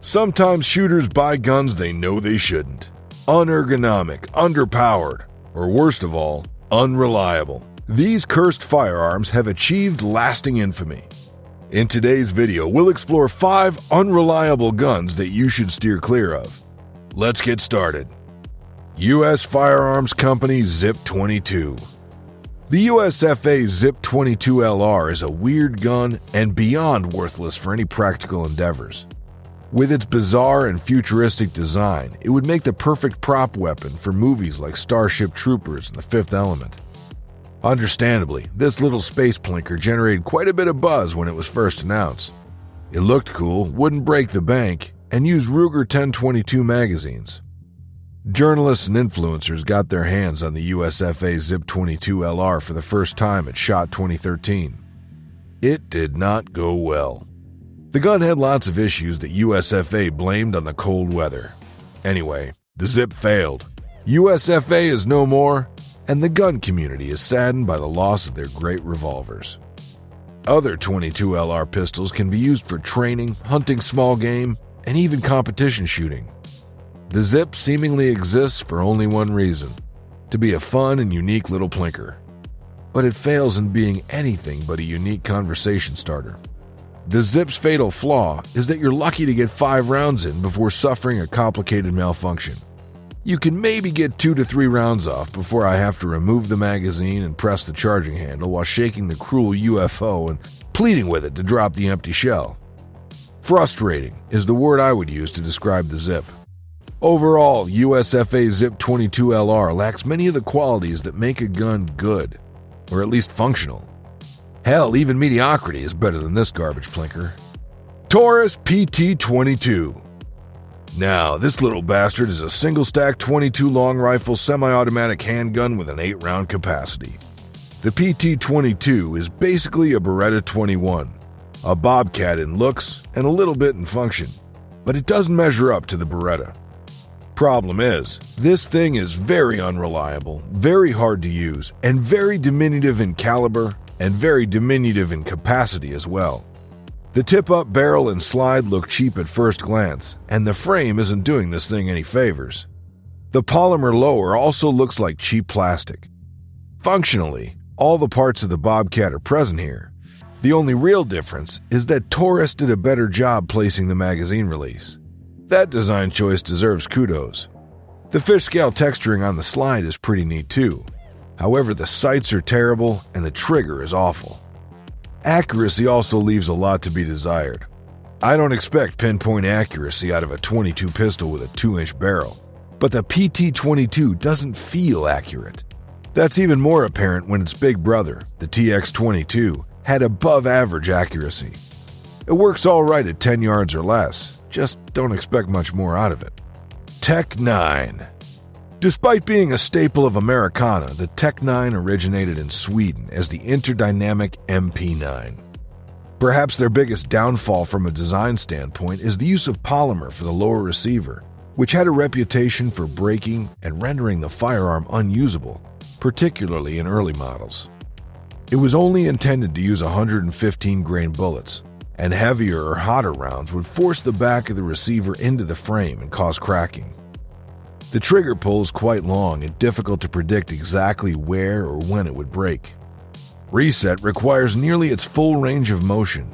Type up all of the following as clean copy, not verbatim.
Sometimes shooters buy guns they know they shouldn't. Unergonomic, underpowered, or worst of all, unreliable. These cursed firearms have achieved lasting infamy. In today's video, we'll explore 5 unreliable guns that you should steer clear of. Let's get started. U.S. Firearms Company ZIP-22. The USFA ZIP-22LR is a weird gun and beyond worthless for any practical endeavors. With its bizarre and futuristic design, it would make the perfect prop weapon for movies like Starship Troopers and The Fifth Element. Understandably, this little space plinker generated quite a bit of buzz when it was first announced. It looked cool, wouldn't break the bank, and used Ruger 1022 magazines. Journalists and influencers got their hands on the USFA ZIP-22LR for the first time at SHOT 2013. It did not go well. The gun had lots of issues that USFA blamed on the cold weather. Anyway, the Zip failed. USFA is no more, and the gun community is saddened by the loss of their great revolvers. Other 22LR pistols can be used for training, hunting small game, and even competition shooting. The Zip seemingly exists for only one reason: to be a fun and unique little plinker. But it fails in being anything but a unique conversation starter. The Zip's fatal flaw is that you're lucky to get 5 rounds in before suffering a complicated malfunction. You can maybe get 2 to 3 rounds off before I have to remove the magazine and press the charging handle while shaking the cruel UFO and pleading with it to drop the empty shell. Frustrating is the word I would use to describe the Zip. Overall, USFA ZIP-22LR lacks many of the qualities that make a gun good, or at least functional. Hell, even mediocrity is better than this garbage plinker. Taurus PT22. Now, this little bastard is a single-stack 22 long rifle semi-automatic handgun with an 8-round capacity. The PT22 is basically a Beretta 21, a Bobcat in looks and a little bit in function, but it doesn't measure up to the Beretta. Problem is, this thing is very unreliable, very hard to use, and very diminutive in caliber, and very diminutive in capacity as well. The tip-up barrel and slide look cheap at first glance, and the frame isn't doing this thing any favors. The polymer lower also looks like cheap plastic. Functionally, all the parts of the Bobcat are present here. The only real difference is that Taurus did a better job placing the magazine release. That design choice deserves kudos. The fish scale texturing on the slide is pretty neat too. However, the sights are terrible and the trigger is awful. Accuracy also leaves a lot to be desired. I don't expect pinpoint accuracy out of a 22 pistol with a 2-inch barrel, but the PT22 doesn't feel accurate. That's even more apparent when its big brother, the TX22, had above average accuracy. It works all right at 10 yards or less, just don't expect much more out of it. Tech 9. Despite being a staple of Americana, the Tech 9 originated in Sweden as the Interdynamic MP9. Perhaps their biggest downfall from a design standpoint is the use of polymer for the lower receiver, which had a reputation for breaking and rendering the firearm unusable, particularly in early models. It was only intended to use 115 grain bullets, and heavier or hotter rounds would force the back of the receiver into the frame and cause cracking. The trigger pull is quite long and difficult to predict exactly where or when it would break. Reset requires nearly its full range of motion.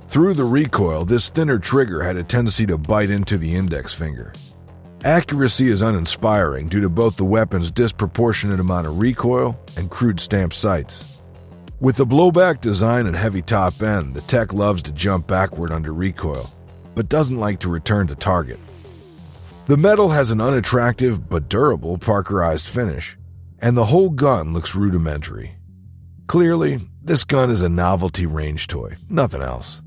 Through the recoil, this thinner trigger had a tendency to bite into the index finger. Accuracy is uninspiring due to both the weapon's disproportionate amount of recoil and crude stamped sights. With the blowback design and heavy top end, the Tech loves to jump backward under recoil, but doesn't like to return to target. The metal has an unattractive but durable Parkerized finish, and the whole gun looks rudimentary. Clearly, this gun is a novelty range toy, nothing else.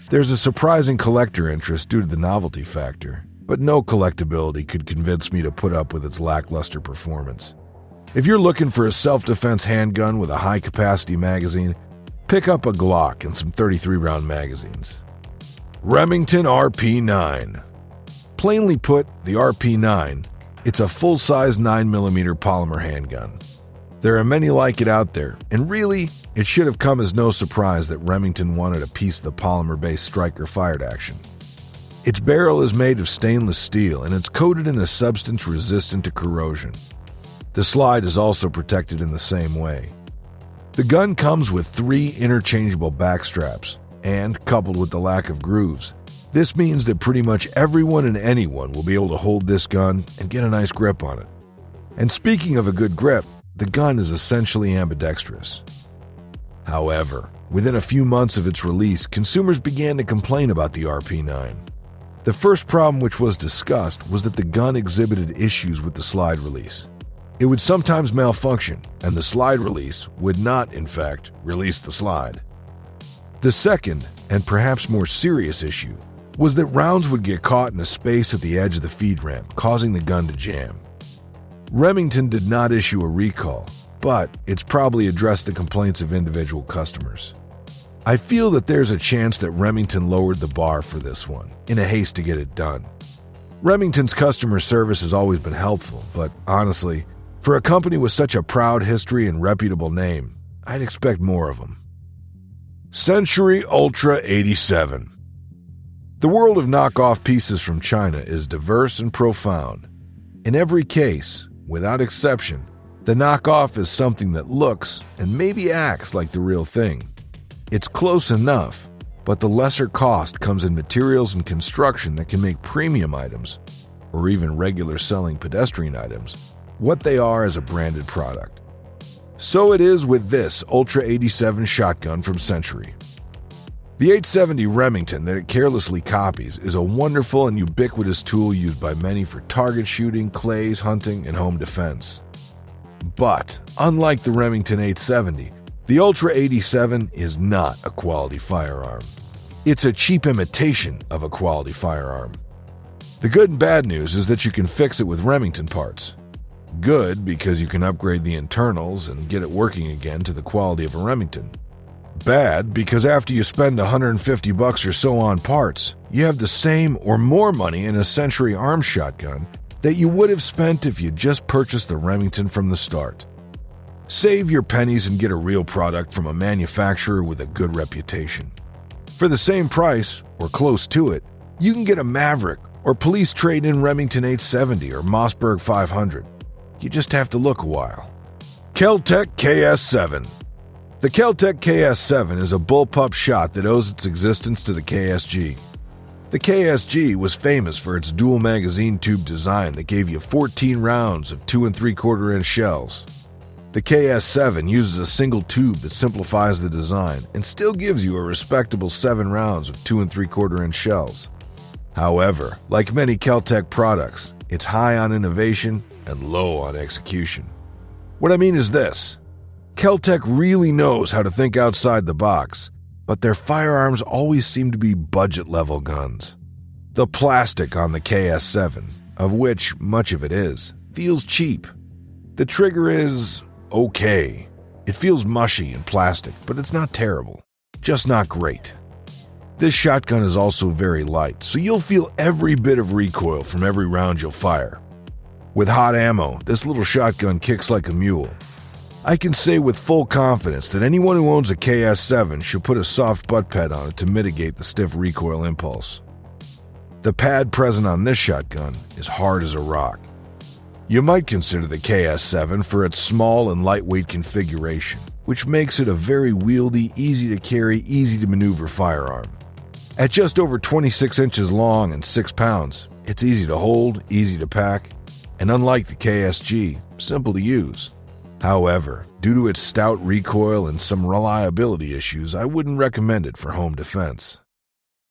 There's a surprising collector interest due to the novelty factor, but no collectability could convince me to put up with its lackluster performance. If you're looking for a self-defense handgun with a high-capacity magazine, pick up a Glock and some 33-round magazines. Remington RP9. Plainly put, the RP9, it's a full-size 9mm polymer handgun. There are many like it out there, and really, it should have come as no surprise that Remington wanted a piece of the polymer-based striker fired action. Its barrel is made of stainless steel and it's coated in a substance resistant to corrosion. The slide is also protected in the same way. The gun comes with 3 interchangeable back straps, and coupled with the lack of grooves, this means that pretty much everyone and anyone will be able to hold this gun and get a nice grip on it. And speaking of a good grip, the gun is essentially ambidextrous. However, within a few months of its release, consumers began to complain about the RP9. The first problem which was discussed was that the gun exhibited issues with the slide release. It would sometimes malfunction, and the slide release would not, in fact, release the slide. The second, and perhaps more serious issue, was that rounds would get caught in a space at the edge of the feed ramp, causing the gun to jam. Remington did not issue a recall, but it's probably addressed the complaints of individual customers. I feel that there's a chance that Remington lowered the bar for this one, in a haste to get it done. Remington's customer service has always been helpful, but honestly, for a company with such a proud history and reputable name, I'd expect more of them. Century Ultra 87. The world of knockoff pieces from China is diverse and profound. In every case, without exception, the knockoff is something that looks and maybe acts like the real thing. It's close enough, but the lesser cost comes in materials and construction that can make premium items, or even regular selling pedestrian items, what they are as a branded product. So it is with this Ultra 87 shotgun from Century. The 870 Remington that it carelessly copies is a wonderful and ubiquitous tool used by many for target shooting, clays, hunting, and home defense. But, unlike the Remington 870, the Ultra 87 is not a quality firearm. It's a cheap imitation of a quality firearm. The good and bad news is that you can fix it with Remington parts. Good because you can upgrade the internals and get it working again to the quality of a Remington. Bad because after you spend $150 or so on parts, you have the same or more money in a Century arm shotgun that you would have spent if you just purchased the Remington from the start. Save your pennies and get a real product from a manufacturer with a good reputation. For the same price, or close to it, you can get a Maverick or police trade-in Remington 870 or Mossberg 500. You just have to look a while. Keltech KS7. The Keltech KS7 is a bullpup shot that owes its existence to the KSG. The KSG was famous for its dual magazine tube design that gave you 14 rounds of 2 3/4 inch shells. The KS7 uses a single tube that simplifies the design and still gives you a respectable 7 rounds of 2 3/4 inch shells. However, like many Keltech products, it's high on innovation and low on execution. What I mean is this: Keltech really knows how to think outside the box, but their firearms always seem to be budget-level guns. The plastic on the KS7, of which much of it is, feels cheap. The trigger is okay. It feels mushy and plastic, but it's not terrible. Just not great. This shotgun is also very light, so you'll feel every bit of recoil from every round you'll fire. With hot ammo, this little shotgun kicks like a mule. I can say with full confidence that anyone who owns a KS7 should put a soft butt pad on it to mitigate the stiff recoil impulse. The pad present on this shotgun is hard as a rock. You might consider the KS7 for its small and lightweight configuration, which makes it a very wieldy, easy to carry, easy to maneuver firearm. At just over 26 inches long and 6 pounds, it's easy to hold, easy to pack, and unlike the KSG, simple to use. However, due to its stout recoil and some reliability issues, I wouldn't recommend it for home defense.